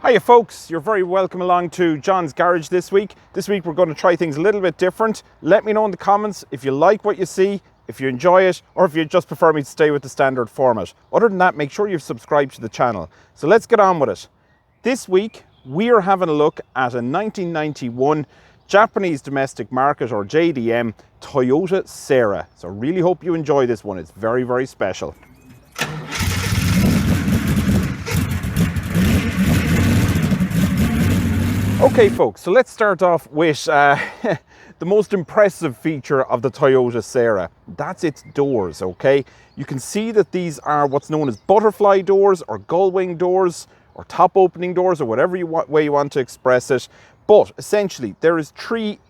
Hiya folks, you're very welcome along to John's Garage this week. This week we're going to try things a little bit different. Let me know in the comments if you like what you see, if you enjoy it, or if you just prefer me to stay with the standard format. Other than that, make sure you've subscribed to the channel. So let's get on with it. This week we are having a look at a 1991 Japanese domestic market, or JDM, Toyota Sera. So I really hope you enjoy this one. It's very, very special. Okay folks, so let's start off with the most impressive feature of the Toyota Sera. That's its doors, okay? You can see that these are what's known as butterfly doors or gullwing doors or top opening doors, or whatever way you want to express it. But essentially there is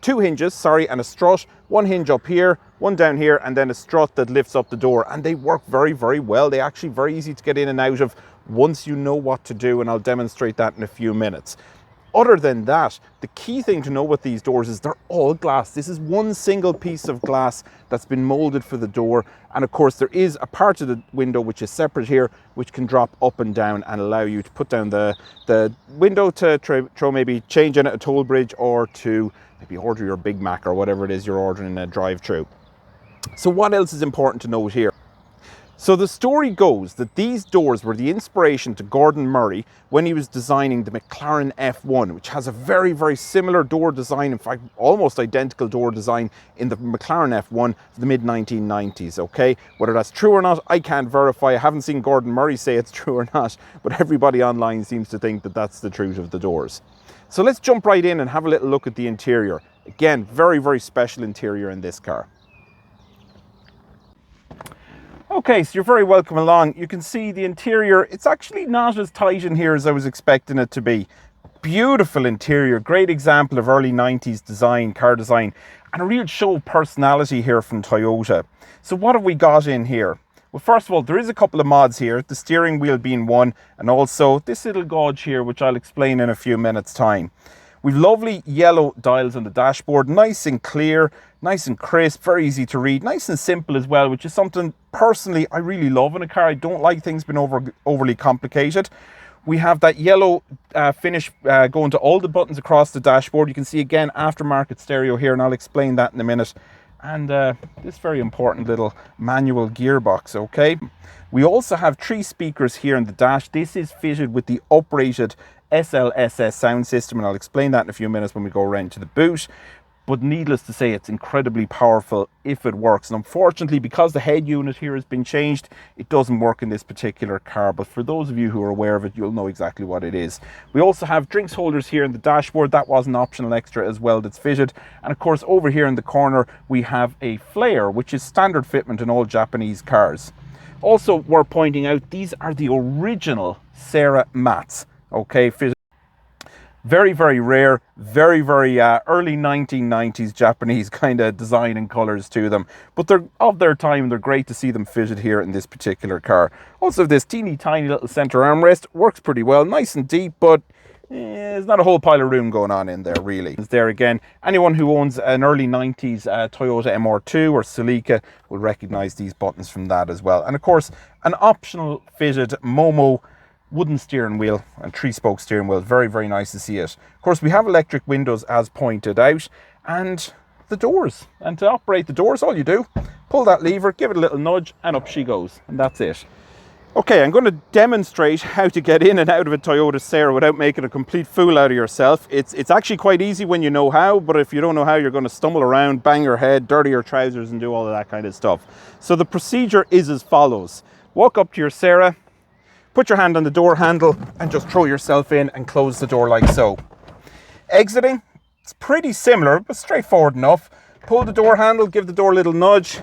two hinges, and a strut, one hinge up here, one down here, and then a strut that lifts up the door, and they work very, very well. They're actually very easy to get in and out of once you know what to do, and I'll demonstrate that in a few minutes. Other than that, the key thing to know with these doors is they're all glass. This is one single piece of glass that's been molded for the door. And of course, there is a part of the window which is separate here, which can drop up and down and allow you to put down the window to throw maybe change in at a toll bridge, or to maybe order your Big Mac or whatever it is you're ordering in a drive-thru. So what else is important to note here? So the story goes that these doors were the inspiration to Gordon Murray when he was designing the McLaren F1, which has a very, very similar door design, in fact, almost identical door design in the McLaren F1 of the mid-1990s, okay? Whether that's true or not, I can't verify. I haven't seen Gordon Murray say it's true or not, but everybody online seems to think that that's the truth of the doors. So let's jump right in and have a little look at the interior. Again, very, very special interior in this car. Okay, so you're very welcome along. You can see the interior. It's actually not as tight in here as I was expecting it to be. Beautiful interior, great example of early 90s design, car design, and a real show of personality here from Toyota. So what have we got in here? Well, first of all, there is a couple of mods here, the steering wheel being one, and also this little gauge here, which I'll explain in a few minutes' time. We've lovely yellow dials on the dashboard, nice and clear, nice and crisp, very easy to read, nice and simple as well, which is something personally I really love in a car. I don't like things being overly complicated. We have that yellow finish going to all the buttons across the dashboard. You can see again aftermarket stereo here, and I'll explain that in a minute. And this very important little manual gearbox, okay? We also have 3 speakers here in the dash. This is fitted with the uprated SLSS sound system, and I'll explain that in a few minutes when we go around to the boot. But needless to say, it's incredibly powerful if it works. And unfortunately, because the head unit here has been changed, it doesn't work in this particular car. But for those of you who are aware of it, you'll know exactly what it is. We also have drinks holders here in the dashboard. That was an optional extra as well that's fitted. And of course, over here in the corner, we have a flare, which is standard fitment in all Japanese cars. Also worth pointing out, these are the original Sera mats, okay, fitted. Very, very rare, very, very early 1990s Japanese kind of design and colors to them. But they're of their time, they're great to see them fitted here in this particular car. Also, this teeny tiny little center armrest works pretty well, nice and deep, but there's not a whole pile of room going on in there, really. There again, anyone who owns an early 90s Toyota MR2 or Celica will recognize these buttons from that as well. And of course, an optional fitted Momo wooden steering wheel and 3-spoke steering wheel. Very, very nice to see it. Of course, we have electric windows as pointed out, and the doors. And to operate the doors, all you do, pull that lever, give it a little nudge, and up she goes. And that's it. Okay, I'm going to demonstrate how to get in and out of a Toyota Sera without making a complete fool out of yourself. It's actually quite easy when you know how, but if you don't know how, you're going to stumble around, bang your head, dirty your trousers, and do all of that kind of stuff. So the procedure is as follows. Walk up to your Sera, put your hand on the door handle, and just throw yourself in and close the door like so. Exiting, it's pretty similar, but straightforward enough. Pull the door handle, give the door a little nudge,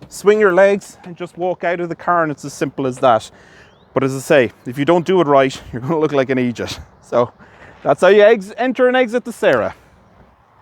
swing your legs, and just walk out of the car, and it's as simple as that. But as I say, if you don't do it right, you're going to look like an idiot. So that's how you enter and exit the Sera.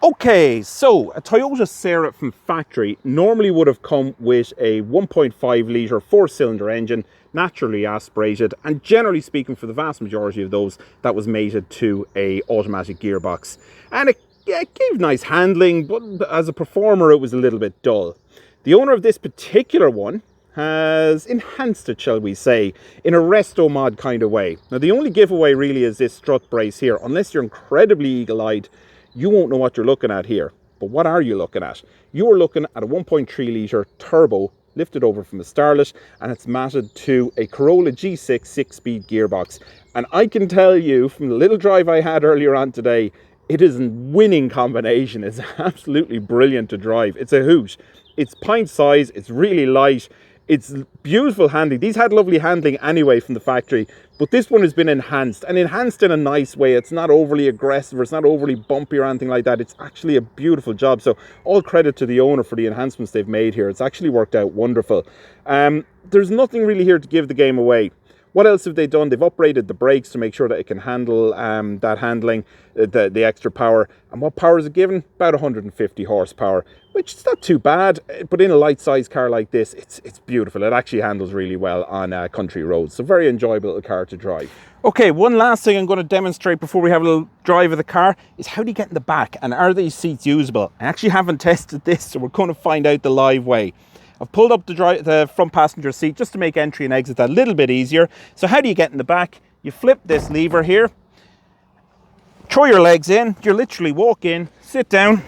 Okay, so a Toyota Sera from factory normally would have come with a 1.5 litre 4-cylinder engine, naturally aspirated, and generally speaking, for the vast majority of those, that was mated to a automatic gearbox. And it gave nice handling, but as a performer, it was a little bit dull. The owner of this particular one has enhanced it, shall we say, in a resto mod kind of way. Now, the only giveaway really is this strut brace here. Unless you're incredibly eagle-eyed, you won't know what you're looking at here. But what are you looking at? You're looking at a 1.3 litre turbo lifted over from a Starlet, and it's matted to a Corolla G6 6-speed gearbox. And I can tell you from the little drive I had earlier on today, it is a winning combination. It's absolutely brilliant to drive. It's a hoot. It's pint size, it's really light, it's beautiful handling. These had lovely handling anyway from the factory, but this one has been enhanced, and enhanced in a nice way. It's not overly aggressive, or it's not overly bumpy or anything like that. It's actually a beautiful job. So all credit to the owner for the enhancements they've made here. It's actually worked out wonderful. There's nothing really here to give the game away. What else have they done? They've upgraded the brakes to make sure that it can handle that handling, the extra power. And what power is it given? About 150 horsepower, which is not too bad. But in a light-sized car like this, it's beautiful. It actually handles really well on country roads. So very enjoyable little car to drive. Okay, one last thing I'm going to demonstrate before we have a little drive of the car is how do you get in the back, and are these seats usable? I actually haven't tested this, so we're going to find out the live way. I've pulled up the front passenger seat just to make entry and exit a little bit easier. So how do you get in the back? You flip this lever here, throw your legs in, you literally walk in, sit down,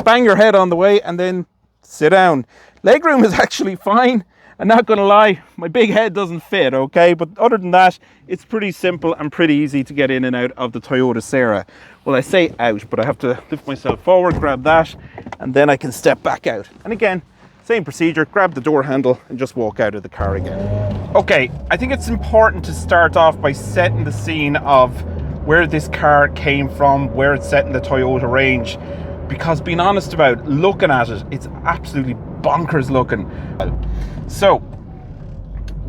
bang your head on the way, and then sit down. Legroom is actually fine. I'm not going to lie, my big head doesn't fit, okay? But other than that, it's pretty simple and pretty easy to get in and out of the Toyota Sera. Well, I say out, but I have to lift myself forward, grab that, and then I can step back out. And again, same procedure, grab the door handle and just walk out of the car again. Okay, I think it's important to start off by setting the scene of where this car came from, where it's set in the Toyota range, because being honest about looking at it, it's absolutely bonkers looking. So,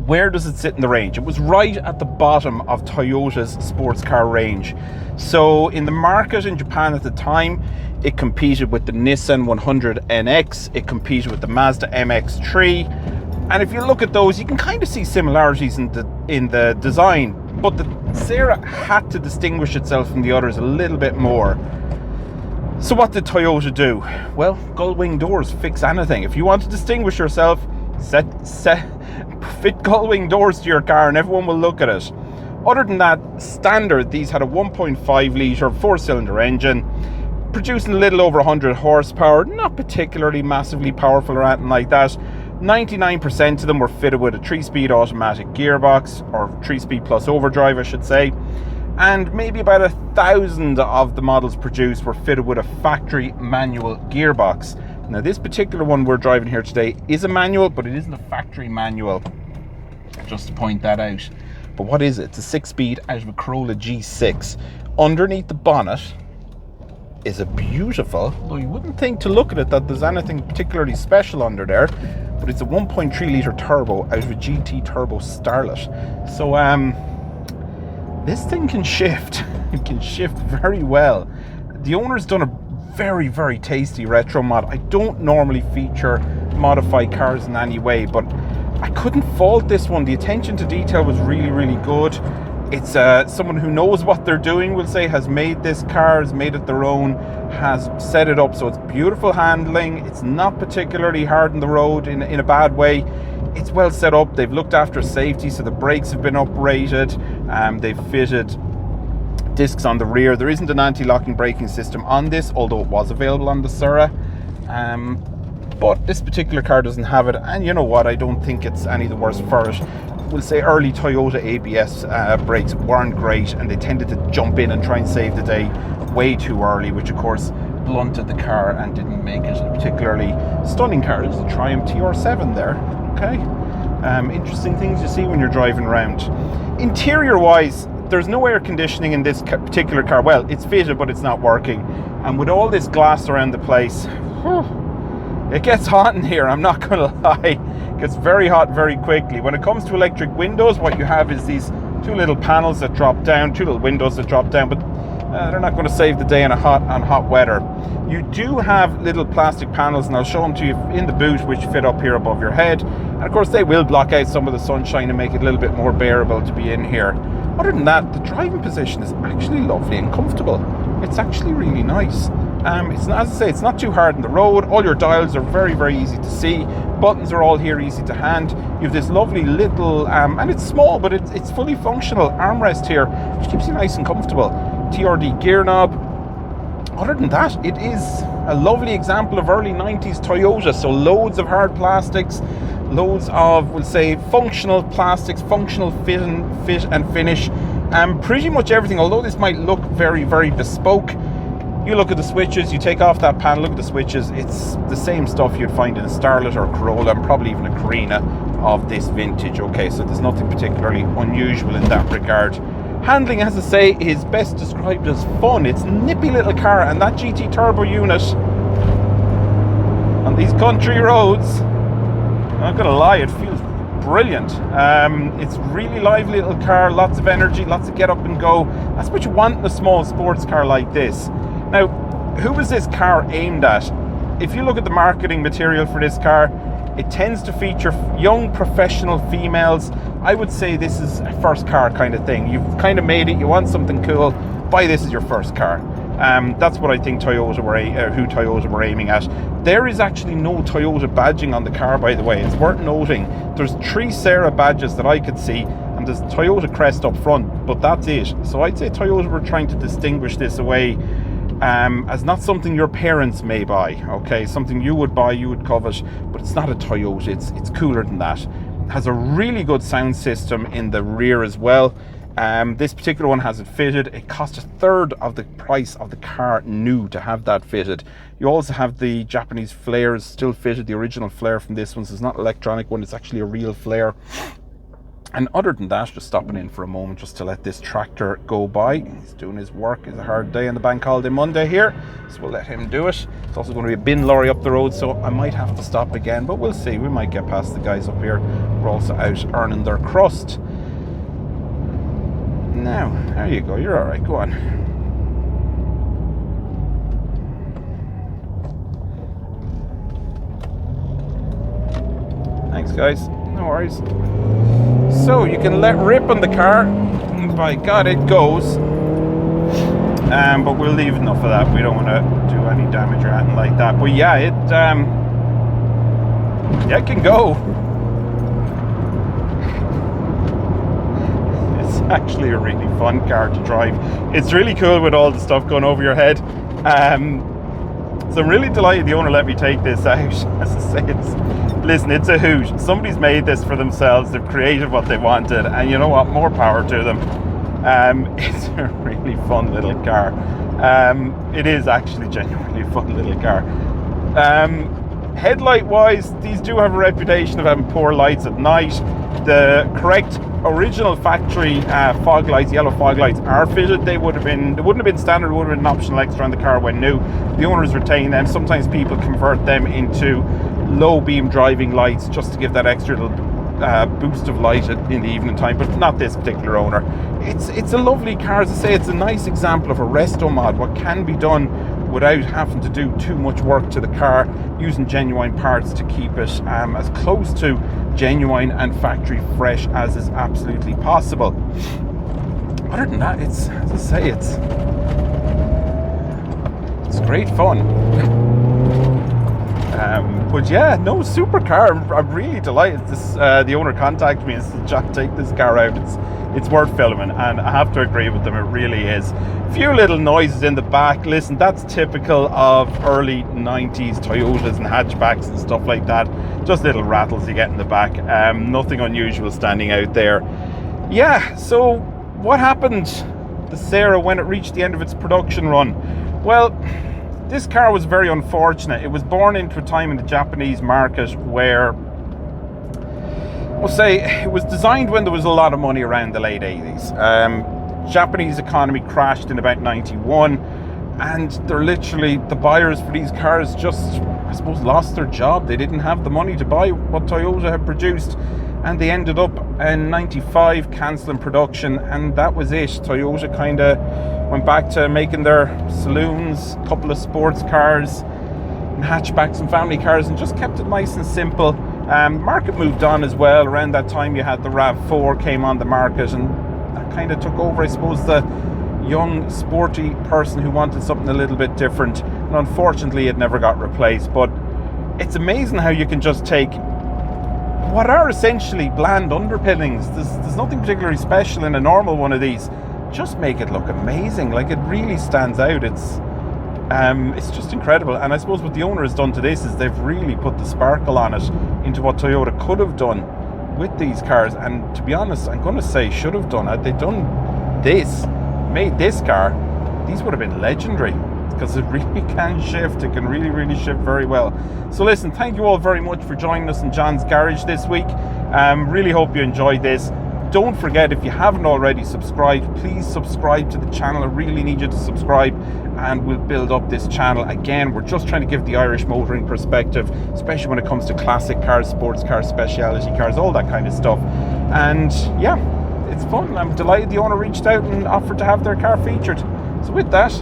where does it sit in the range? It was right at the bottom of Toyota's sports car range. So in the market in Japan at the time, it competed with the Nissan 100 NX, it competed with the Mazda MX-3, and if you look at those, you can kind of see similarities in the design, but the Sera had to distinguish itself from the others a little bit more. So what did Toyota do? Well, Gullwing doors fix anything. If you want to distinguish yourself, fit Gullwing doors to your car and everyone will look at it. Other than that, standard, these had a 1.5 litre 4-cylinder engine, producing a little over 100 horsepower, not particularly massively powerful or anything like that. 99% of them were fitted with a 3-speed automatic gearbox, or 3-speed plus overdrive I should say, and maybe about 1,000 of the models produced were fitted with a factory manual gearbox. Now this particular one we're driving here today is a manual, but it isn't a factory manual, just to point that out. But what is it? It's a 6-speed out of a Corolla G6. Underneath the bonnet is a beautiful, though you wouldn't think to look at it that there's anything particularly special under there, but it's a 1.3 litre turbo out of a GT turbo Starlet. So this thing can shift. It can shift very well. The owner's done a very, very tasty retro mod. I don't normally feature modified cars in any way, but I couldn't fault this one. The attention to detail was really, really good. It's someone who knows what they're doing, will say, has made this car, has made it their own, has set it up so it's beautiful handling. It's not particularly hard on the road in a bad way. It's well set up. They've looked after safety, so the brakes have been uprated. They've fitted discs on the rear. There isn't an anti-locking braking system on this, although it was available on the Sera. But this particular car doesn't have it, and you know what, I don't think it's any the worse for it. We'll say early Toyota ABS brakes weren't great, and they tended to jump in and try and save the day way too early, which of course blunted the car and didn't make it a particularly stunning car. There's a Triumph TR7 there, okay? Interesting things you see when you're driving around. Interior wise, there's no air conditioning in this particular car. Well, it's fitted, but it's not working. And with all this glass around the place, it gets hot in here, I'm not gonna lie. It gets very hot very quickly. When it comes to electric windows, what you have is these two little panels that drop down, two little windows that drop down, but they're not going to save the day on hot weather. You do have little plastic panels, and I'll show them to you in the boot, which fit up here above your head. And of course, they will block out some of the sunshine and make it a little bit more bearable to be in here. Other than that, the driving position is actually lovely and comfortable. It's actually really nice. It's not, as I say, it's not too hard on the road. All your dials are very, very easy to see. Buttons are all here, easy to hand. You have this lovely little, and it's small, but it's fully functional armrest here, which keeps you nice and comfortable. TRD gear knob. Other than that, it is a lovely example of early 90s Toyota. So loads of hard plastics, loads of, we'll say, functional plastics, functional fit and finish, and pretty much everything. Although this might look very, very bespoke, you look at the switches, you take off that panel, look at the switches, it's the same stuff you'd find in a Starlet or a Corolla, and probably even a Carina of this vintage. Okay, so there's nothing particularly unusual in that regard. Handling, as I say, is best described as fun. It's a nippy little car, and that GT turbo unit on these country roads, I'm not gonna lie, it feels brilliant. It's really lively little car, lots of energy, lots of get up and go. That's what you want in a small sports car like this. Now, who was this car aimed at? If you look at the marketing material for this car, it tends to feature young professional females. I would say this is a first car kind of thing. You've kind of made it, you want something cool, buy this as your first car. That's what I think who Toyota were aiming at. There is actually no Toyota badging on the car, by the way. It's worth noting. There's 3 Sera badges that I could see, and there's Toyota crest up front, but that's it. So I'd say Toyota were trying to distinguish this away as not something your parents may buy, okay? Something you would buy, you would covet, but it's not a Toyota, it's cooler than that. It has a really good sound system in the rear as well. This particular one has it fitted. It cost 1/3 of the price of the car new to have that fitted. You also have the Japanese flares still fitted, the original flare from this one, so it's not an electronic one, it's actually a real flare. And other than that, just stopping in for a moment just to let this tractor go by. He's doing his work. It's a hard day on the bank holiday Monday here, so we'll let him do it. It's also going to be a bin lorry up the road, so I might have to stop again, but we'll see. We might get past the guys up here. We're also out earning their crust. Now, there you go. You're all right. Go on. Thanks, guys. No worries. So you can let rip on the car, and by God it goes. But we'll leave enough of that. We don't want to do any damage or anything like that. But yeah, it can go. It's actually a really fun car to drive. It's really cool with all the stuff going over your head. So I'm really delighted the owner let me take this out. As I say, it's a hoot. Somebody's made this for themselves. They've created what they wanted, and you know what? More power to them. It's a really fun little car. It is actually genuinely a fun little car. Headlight wise, these do have a reputation of having poor lights at night. The correct original factory fog lights, yellow fog lights, are fitted. They wouldn't have been standard, it would have been an optional extra on the car when new. The owners retain them. Sometimes people convert them into low beam driving lights just to give that extra little boost of light in the evening time, but not this particular owner. It's a lovely car. As I say, it's a nice example of a resto mod, what can be done without having to do too much work to the car, using genuine parts to keep it as close to genuine and factory fresh as is absolutely possible. Other than that, it's, as I say, it's great fun. But yeah, no, supercar. I'm really delighted. The owner contacted me and said, "Jack, take this car out. It's worth filming," and I have to agree with them. It really is. A few little noises in the back. Listen, that's typical of early 90s Toyotas and hatchbacks and stuff like that. Just little rattles you get in the back. Nothing unusual standing out there. Yeah. So what happened to Sera when it reached the end of its production run? Well, this car was very unfortunate. It was born into a time in the Japanese market where, we'll say, it was designed when there was a lot of money around the late 80s. Japanese economy crashed in about 91, and the buyers for these cars just, I suppose, lost their job. They didn't have the money to buy what Toyota had produced, and they ended up in 95 cancelling production, and that was it. Toyota kind of went back to making their saloons, a couple of sports cars and hatchbacks and family cars, and just kept it nice and simple. Market moved on as well. Around that time you had the RAV4 came on the market, and that kind of took over, I suppose, the young sporty person who wanted something a little bit different. and unfortunately it never got replaced. But it's amazing how you can just take what are essentially bland underpinnings. There's nothing particularly special in a normal one of these. Just make it look amazing. Like, it really stands out. It's just incredible. And I suppose what the owner has done to this is they've really put the sparkle on it into what Toyota could have done with these cars. And to be honest, I'm going to say should have done. Had they done this, made this car, these would have been legendary, because it really can shift. It can really, really shift very well. So listen, thank you all very much for joining us in John's Garage this week. Really hope you enjoyed this. Don't forget, if you haven't already subscribed, please subscribe to the channel. I really need you to subscribe, and we'll build up this channel. Again, we're just trying to give the Irish motoring perspective, especially when it comes to classic cars, sports cars, specialty cars, all that kind of stuff. And yeah, it's fun. I'm delighted the owner reached out and offered to have their car featured. So with that,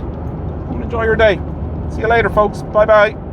enjoy your day. See you later, folks. Bye bye.